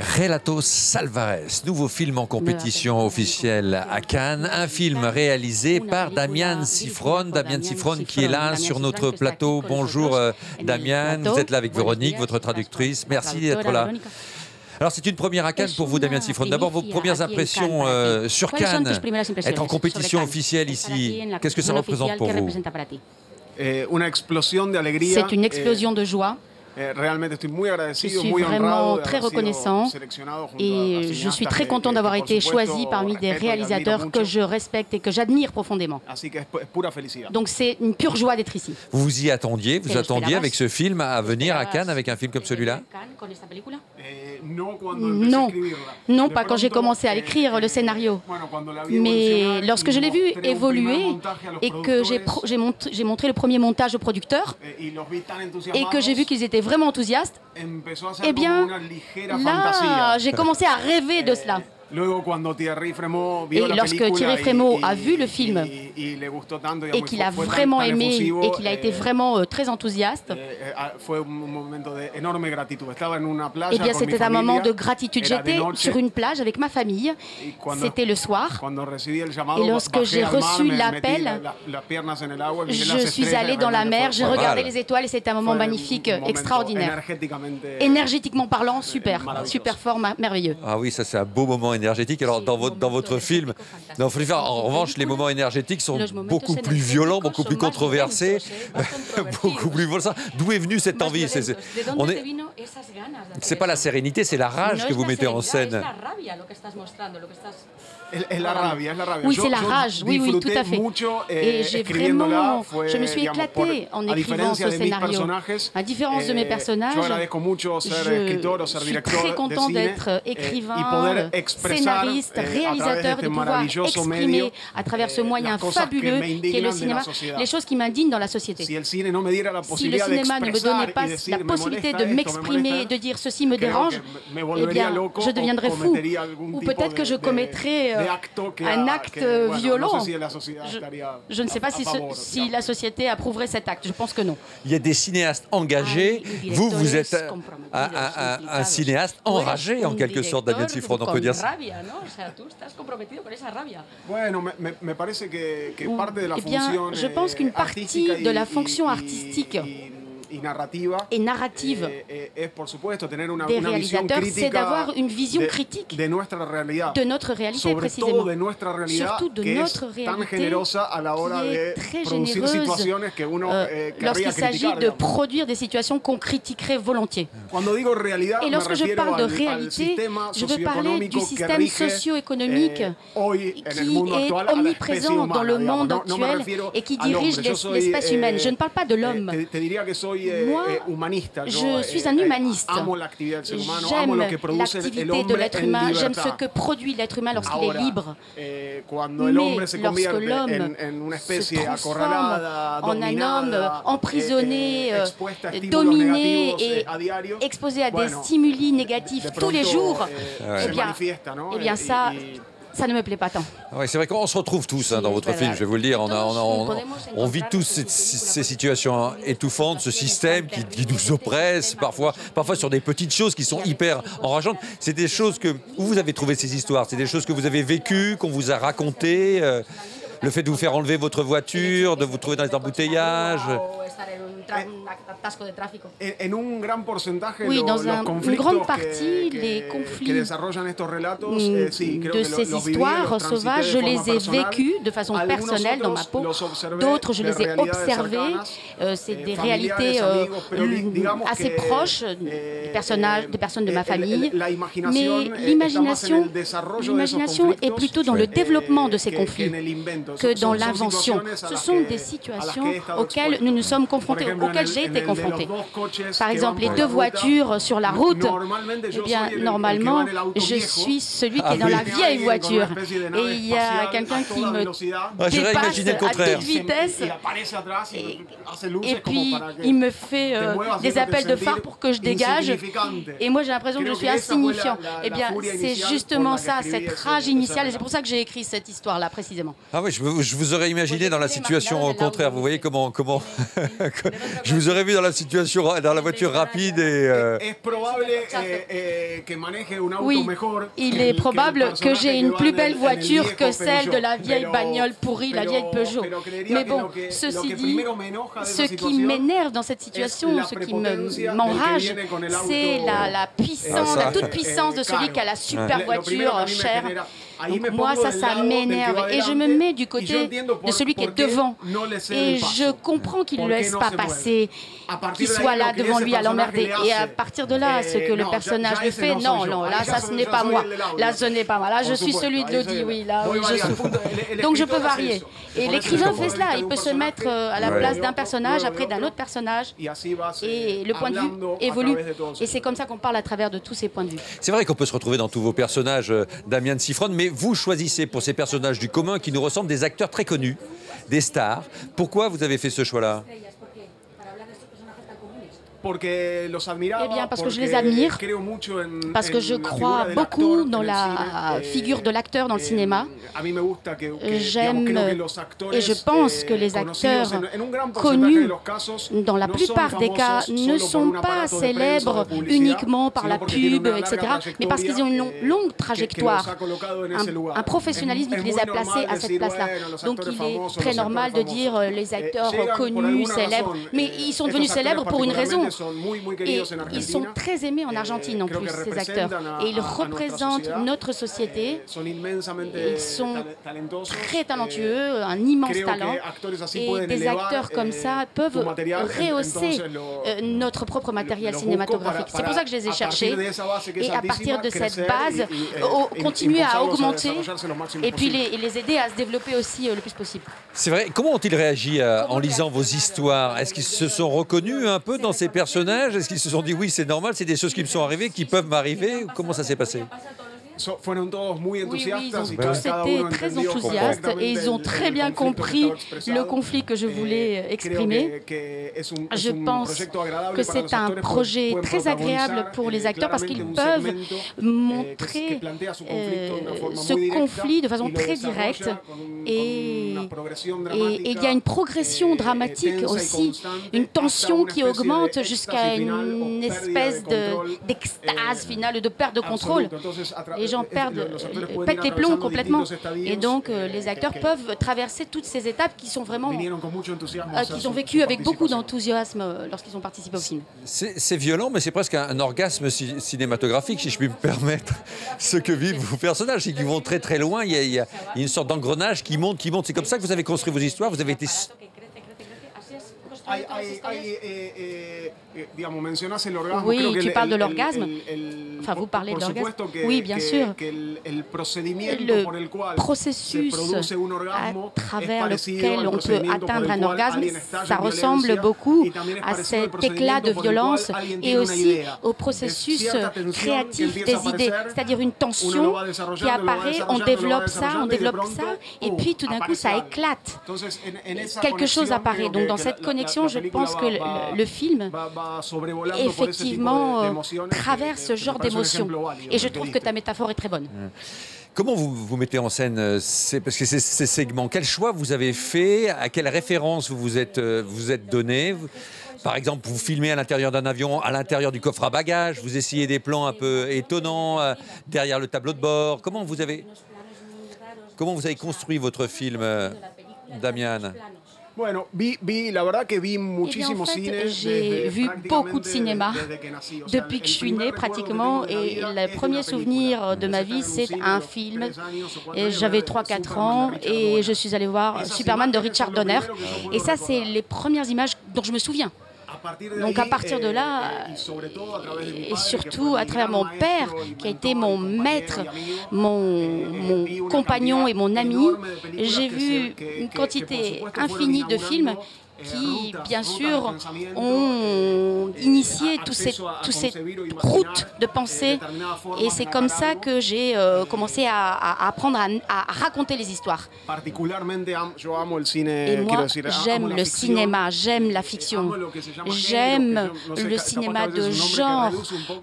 Relatos Alvarez, nouveau film en compétition officielle à Cannes, un film réalisé par Damián Cifrón. Damián Cifrón qui est là sur notre plateau. Bonjour Damián, vous êtes là avec Véronique, votre traductrice. Merci d'être là. Alors c'est une première à Cannes pour vous, Damián Cifrón. D'abord vos premières impressions sur Cannes, être en compétition officielle ici, qu'est-ce que ça représente pour vous? C'est une explosion de joie. Je suis vraiment très reconnaissant et je suis très content d'avoir été choisi parmi des réalisateurs que je respecte et que j'admire profondément. Donc c'est une pure joie d'être ici. Vous vous y attendiez, vous attendiez avec ce film à venir à Cannes avec un film comme celui-là? Non, pas quand j'ai commencé à écrire le scénario. Mais lorsque je l'ai vu évoluer et que j'ai montré le premier montage au producteur et que j'ai vu qu'ils étaient vraiment enthousiastes, eh bien, là, j'ai commencé à rêver de cela. Et lorsque Thierry Frémaux a vu le film et qu'il a vraiment aimé et qu'il a été vraiment très enthousiaste, eh bien c'était un moment de gratitude. J'étais sur une plage avec ma famille, c'était le soir, et lorsque j'ai reçu l'appel, je suis allée dans la mer, j'ai regardé les étoiles et c'était un moment magnifique, extraordinaire. Énergétiquement parlant, super fort, merveilleux. Ah oui, ça c'est un beau moment énergétique. Alors dans votre film, en revanche, les moments énergétiques sont beaucoup plus violents, beaucoup plus controversés, beaucoup plus violents. D'où est venue cette envie? C'est pas la sérénité, c'est la rage que vous mettez en scène. Oui, c'est la rage, oui, tout à fait. Et je me suis éclatée en écrivant ce scénario. À différence de mes personnages, je suis très content d'être écrivain, scénariste, réalisateur, et de pouvoir exprimer à travers ce moyen fabuleux qui est le cinéma, les choses qui m'indignent dans la société. Si le cinéma ne me donnait pas la possibilité de m'exprimer, de dire ceci me dérange, eh bien, je deviendrais fou. Ou peut-être que je commettrais un acte violent. Je ne sais pas si la société approuverait cet acte. Je pense que non. Il y a des cinéastes engagés. Vous êtes un cinéaste enragé, en quelque sorte, Damián Cifrón, on peut dire ça. Je pense qu'une partie de la fonction artistique et narrative des réalisateurs, c'est d'avoir une vision critique de notre réalité précisément, surtout de notre réalité qui est très généreuse lorsqu'il s'agit de produire des situations qu'on critiquerait volontiers. Et lorsque je parle de réalité, je veux parler du système socio-économique qui est omniprésent dans le monde actuel et qui dirige l'espèce humaine. Je ne parle pas de l'homme. Moi, je suis un humaniste. J'aime l'activité de l'être humain, j'aime ce que produit l'être humain lorsqu'il est libre. Mais lorsque l'homme se transforme en un homme emprisonné, dominé et exposé à des stimuli négatifs tous les jours, eh bien ça ne me plaît pas tant. Ouais, c'est vrai qu'on se retrouve tous dans votre film, je vais vous le dire. On vit tous ces situations étouffantes, ce système qui nous oppresse, parfois sur des petites choses qui sont hyper enrageantes. C'est des choses où vous avez trouvé ces histoires, c'est des choses que vous avez vécues, qu'on vous a racontées. Le fait de vous faire enlever votre voiture, de vous trouver dans les embouteillages. Oui, dans une grande partie, les conflits de ces histoires sauvages, je les ai vécus de façon personnelle dans ma peau. D'autres, je les ai observés. C'est des réalités assez proches des personnes de ma famille. Mais l'imagination est plutôt dans le développement de ces conflits que dans l'invention. Ce sont des situations auxquelles nous nous sommes confrontés, auxquelles j'ai été confronté. Par exemple, les deux voitures sur la route, eh bien, normalement, je suis celui qui est dans la vieille voiture. Et il y a quelqu'un qui me dépasse à toute vitesse. Et puis, il me fait des appels de phare pour que je dégage. Et moi, j'ai l'impression que je suis insignifiant. Eh bien, c'est justement ça, cette rage initiale. Et c'est pour ça que j'ai écrit cette histoire-là, précisément. Ah oui, je vous aurais imaginé dans la situation au contraire. Vous voyez comment Je vous aurais vu dans la situation, dans la voiture rapide et... Oui, il est probable que j'ai une plus belle voiture que celle de la vieille bagnole pourrie, la vieille Peugeot. Mais bon, ceci dit, ce qui m'énerve dans cette situation, ce qui m'enrage, c'est la puissance, la toute-puissance de celui qui a la super voiture chère. Donc moi, ça m'énerve. Et je me mets du côté de celui qui est devant. Et je comprends qu'il ne le laisse pas passer, qu'il soit là devant lui à l'emmerder. Et à partir de là, ce que le personnage lui fait, non, là, ça, ce n'est pas moi. Là, ce n'est pas moi. Là, je suis celui de l'Audi, oui, là, oui, je souffre. Donc je peux varier. Et l'écrivain fait cela. Il peut se mettre à la place d'un personnage, après d'un autre personnage. Et le point de vue évolue. Et c'est comme ça qu'on parle à travers de tous ces points de vue. C'est vrai qu'on peut se retrouver dans tous vos personnages, Damián Cifrón, mais vous choisissez pour ces personnages du commun qui nous ressemblent des acteurs très connus, des stars. Pourquoi vous avez fait ce choix-là ? Eh bien, parce que je les admire, parce que je crois beaucoup dans la figure de l'acteur dans le cinéma. J'aime et je pense que les acteurs connus, dans la plupart des cas, ne sont pas célèbres uniquement par la pub, etc., mais parce qu'ils ont une longue trajectoire, un professionnalisme qui les a placés à cette place-là. Donc il est très normal de dire les acteurs connus, célèbres, mais ils sont devenus célèbres pour une raison. Et ils sont très aimés en Argentine en plus, ces acteurs. Et ils représentent notre société. Ils sont très talentueux, un immense talent. Et des acteurs comme ça peuvent rehausser notre propre matériel cinématographique. C'est pour ça que je les ai cherchés. Et à partir de cette base, continuer à augmenter et puis les aider à se développer aussi le plus possible. C'est vrai. Comment ont-ils réagi en lisant vos histoires? Est-ce qu'ils se sont reconnus un peu dans ces personnages? Est-ce qu'ils se sont dit oui, c'est normal, c'est des choses qui me sont arrivées, qui peuvent m'arriver? Comment ça s'est passé? Oui, ils ont tous été très enthousiastes et ils ont très bien compris le conflit que je voulais exprimer. Je pense que c'est un projet très agréable pour les acteurs parce qu'ils peuvent montrer ce conflit de façon très directe et il y a une progression dramatique aussi, une tension qui augmente jusqu'à une espèce d'extase finale, de perte de contrôle. Les gens pètent les plombs complètement. Et donc, les acteurs peuvent traverser toutes ces étapes qui sont vraiment... qu'ils ont vécues avec beaucoup d'enthousiasme lorsqu'ils ont participé au film. C'est violent, mais c'est presque un orgasme cinématographique, si je puis me permettre, ce que vivent vos personnages. C'est qu'ils vont très très loin, il y a une sorte d'engrenage qui monte, qui monte. C'est comme ça que vous avez construit vos histoires, vous avez été... Oui, tu parles de l'orgasme. Enfin, vous parlez de l'orgasme. Oui, bien sûr. Le processus à travers lequel on peut atteindre un orgasme, ça ressemble beaucoup à cet éclat de violence et aussi au processus créatif des idées. C'est-à-dire une tension qui apparaît, on développe ça, et puis tout d'un coup, ça éclate. Quelque chose apparaît. Donc, dans cette connexion, je pense que le film, effectivement, traverse ce genre d'émotion. Et je trouve que ta métaphore est très bonne. Comment vous mettez en scène parce que ces segments? Quel choix vous avez fait? À quelle référence vous êtes donné? Par exemple, vous filmez à l'intérieur d'un avion, à l'intérieur du coffre à bagages, vous essayez des plans un peu étonnants derrière le tableau de bord. Comment vous avez construit votre film, Damián? J'ai vu beaucoup de cinéma depuis que je suis née pratiquement et le premier souvenir de ma vie c'est un film. J'avais 3-4 ans et je suis allée voir Superman de Richard Donner et ça c'est les premières images dont je me souviens. Donc à partir de là, et surtout à travers mon père, qui a été mon maître, mon compagnon et mon ami, j'ai vu une quantité infinie de films qui, bien sûr, ont initié toutes ces routes de pensée. Et c'est comme ça que j'ai commencé à apprendre à raconter les histoires. Et moi, j'aime le cinéma, j'aime la fiction, j'aime le cinéma de genre.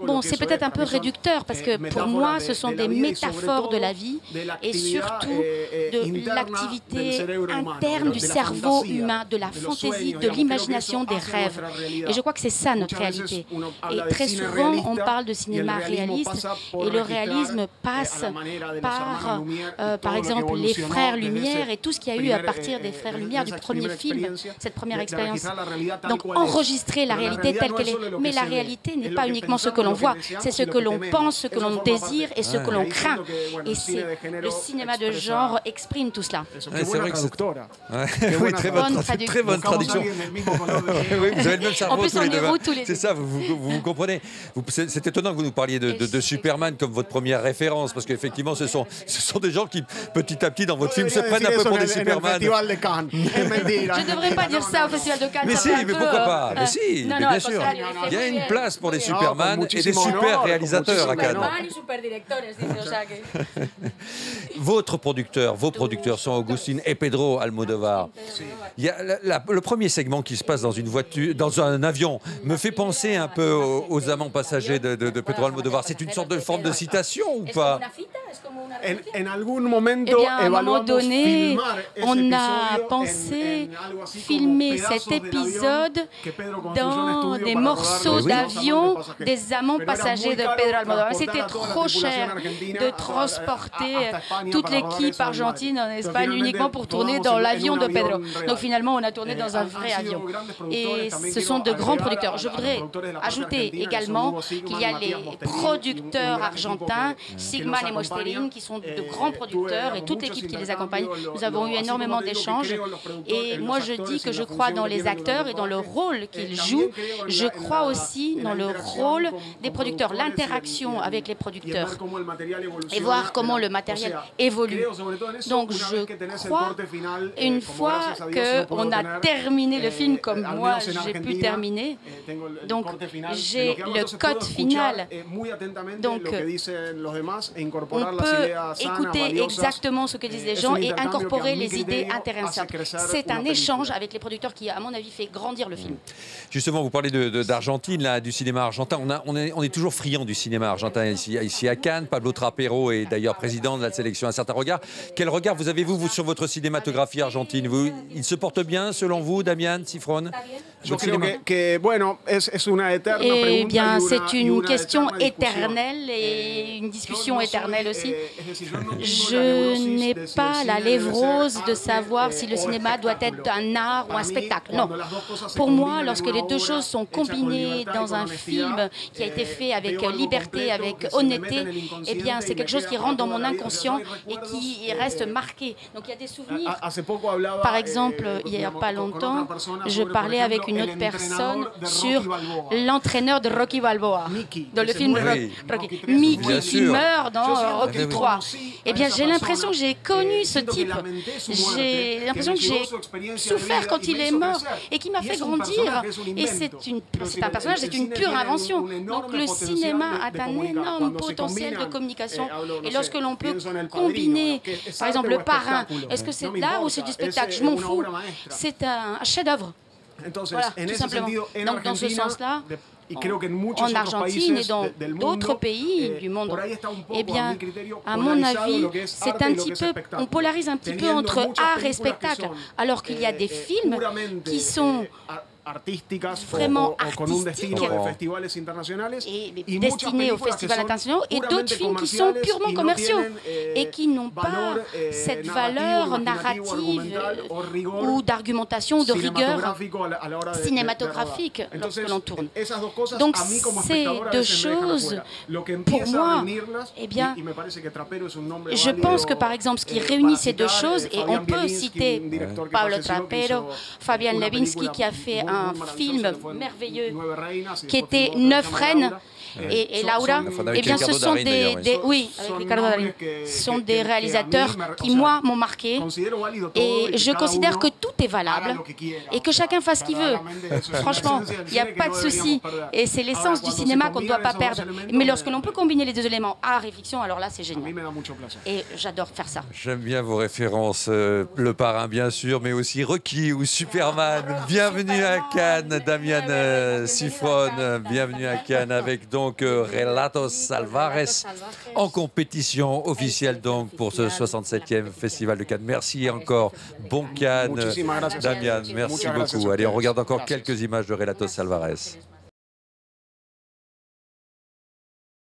Bon, c'est peut-être un peu réducteur, parce que pour moi, ce sont des métaphores de la vie et surtout de l'activité interne du cerveau humain, de la fantaisie fantaisie, de l'imagination, des rêves. Et je crois que c'est ça notre réalité. Et très souvent, on parle de cinéma réaliste et le réalisme passe par exemple, les Frères Lumière et tout ce qu'il y a eu à partir des Frères Lumière, du premier film, cette première expérience. Donc, enregistrer la réalité telle qu'elle est. Mais la réalité n'est pas uniquement ce que l'on voit, c'est ce que l'on pense, ce que l'on désire et ce que l'on craint. Et le cinéma de genre exprime tout cela. Ouais, c'est vrai que c'est... Oui, très bonne traduction. Oui, vous avez le même cerveau. En plus, on est roux tous les deux. C'est ça, vous comprenez. C'est étonnant que vous nous parliez de Superman comme votre première référence, parce qu'effectivement, ce sont des gens qui, petit à petit, dans votre film, se prennent un peu pour des Superman. Je ne devrais pas dire ça au Festival de Cannes. Mais si, mais pourquoi pas? Mais si, mais bien sûr. Il y a une place pour les Superman et des super réalisateurs à Cannes. Vos producteurs sont Agustín et Pedro Almodóvar. Il y a le premier segment qui se passe dans une voiture, dans un avion, me fait penser un peu aux amants passagers de Pedro Almodóvar. C'est une sorte de forme de citation ou pas? Eh bien, à un moment donné, on a pensé filmer cet épisode dans des morceaux d'avion des amants passagers de Pedro Almodóvar. C'était trop cher de transporter toute l'équipe argentine en Espagne uniquement pour tourner dans l'avion de Pedro. Donc finalement, on a tourné dans un vrai avion. Et ce sont de grands producteurs. Je voudrais ajouter également qu'il y a les producteurs argentins, Sigman et Mosterin, qui sont de grands producteurs et toute l'équipe qui les accompagne. Nous avons eu énormément d'échanges et moi je dis que je crois dans les acteurs et dans le rôle qu'ils jouent. Je crois aussi dans le rôle des producteurs, l'interaction avec les producteurs et voir comment le matériel évolue. Donc je crois, une fois qu'on a terminé le film comme moi j'ai pu terminer, donc j'ai le code final. Donc on peut écouter exactement ce que disent les gens et incorporer les idées intéressantes. C'est un échange avec les producteurs qui, à mon avis, fait grandir le film. Justement, vous parlez d'Argentine, du cinéma argentin. On est toujours friand du cinéma argentin ici à Cannes. Pablo Trapero est d'ailleurs président de la sélection Un Certain Regard. Quel regard vous avez-vous sur votre cinématographie argentine? Il se porte bien, selon vous, Damián Cifrón? Eh bien, c'est une question éternelle et une discussion éternelle aussi. Je n'ai pas la névrose de savoir si le cinéma doit être un art ou un spectacle. Non. Pour moi, lorsque les deux choses sont combinées dans un film qui a été fait avec liberté, avec honnêteté, eh bien, c'est quelque chose qui rentre dans mon inconscient et qui reste marqué. Donc, il y a des souvenirs. Par exemple, il n'y a pas longtemps, je parlais avec une autre personne sur l'entraîneur de Rocky Balboa, dans le film Rocky. Mickey qui meurt dans Rocky 3. Eh bien, j'ai l'impression que j'ai connu ce type. J'ai l'impression que j'ai souffert quand il est mort et qui m'a fait grandir. Et c'est un personnage, c'est une pure invention. Donc le cinéma a un énorme potentiel de communication. Et lorsque l'on peut combiner, par exemple, Le Parrain, est-ce que c'est de l'art ou c'est du spectacle? Je m'en fous. C'est un chef-d'œuvre. Voilà, tout simplement. Donc dans ce sens-là, en Argentine et dans d'autres pays du monde, eh bien, à mon avis, c'est un petit peu, on polarise un petit peu entre art et spectacle, alors qu'il y a des films qui sont vraiment artistiques et destinés aux festivals internationaux et d'autres films qui sont purement commerciaux et qui n'ont pas cette valeur narrative ou d'argumentation ou de rigueur cinématographique lorsque l'on tourne. Donc ces deux choses, pour moi, eh bien, je pense que par exemple ce qui réunit ces deux choses, et on peut citer Pablo Trapero, Fabián Levinsky qui a fait un film merveilleux qui était Neuf Reines et Laura, eh bien ce sont oui, avec Ricardo Darín, sont des réalisateurs qui moi m'ont marqué et je considère que tout est valable et que chacun fasse ce qu'il veut. Franchement, il n'y a pas de souci et c'est l'essence du cinéma qu'on ne doit pas perdre. Mais lorsque l'on peut combiner les deux éléments, art et fiction, alors là c'est génial. Et j'adore faire ça. J'aime bien vos références, Le Parrain bien sûr, mais aussi Rocky ou Superman. Bienvenue à à Cannes, Damian Cifrón. Bienvenue à Cannes avec donc Relatos Alvarez en compétition officielle donc pour ce 67e Festival de Cannes. Merci encore. Bon Cannes, Damian. Merci beaucoup. Allez, on regarde encore quelques images de Relatos Alvarez.